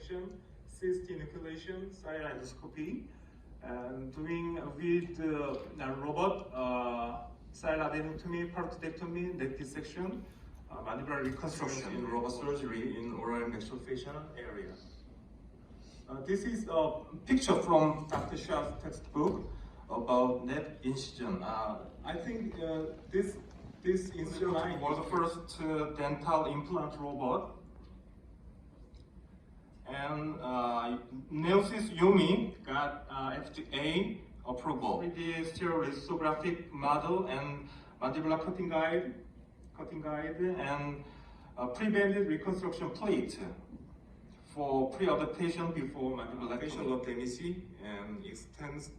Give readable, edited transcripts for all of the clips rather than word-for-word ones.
detection, cyst inoculation, cell endoscopy, and doing with robot cell adenotomy, parotomy, neck dissection, mandibular reconstruction in robot surgery in oral maxillofacial area. This is a picture from Dr. Shah's textbook about neck incision. I think this incision line was the first dental implant robot. And Neosys Yumi got FDA approval. 3D stereolithographic model and mandibular cutting guide and pre-banded reconstruction plate for pre-adaptation before mandibular facial demici and extensive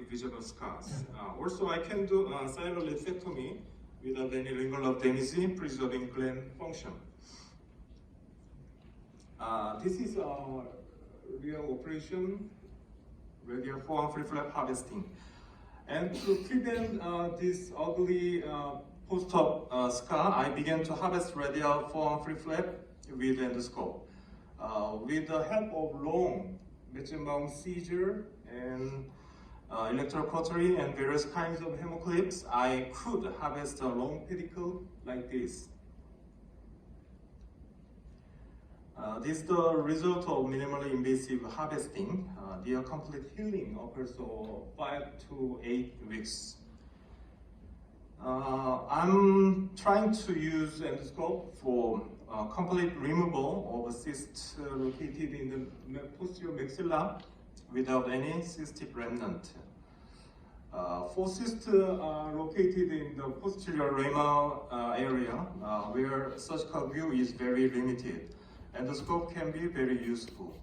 visible scars. Also, I can do cyrolithectomy without any lingual demici, preserving gland function. This is a real operation, radial forearm free flap harvesting. And to prevent this ugly post-op scar, I began to harvest radial forearm free flap with endoscope. With the help of long metal seizure and electrocautery and various kinds of hemoclips, I could harvest a long pedicle like this. This is the result of minimally invasive harvesting. The complete healing occurs over 5 to 8 weeks. I'm trying to use endoscope for complete removal of cyst located in the posterior maxilla without any cystic remnant. For cysts located in the posterior ramal area where surgical view is very limited, endoscope can be very useful.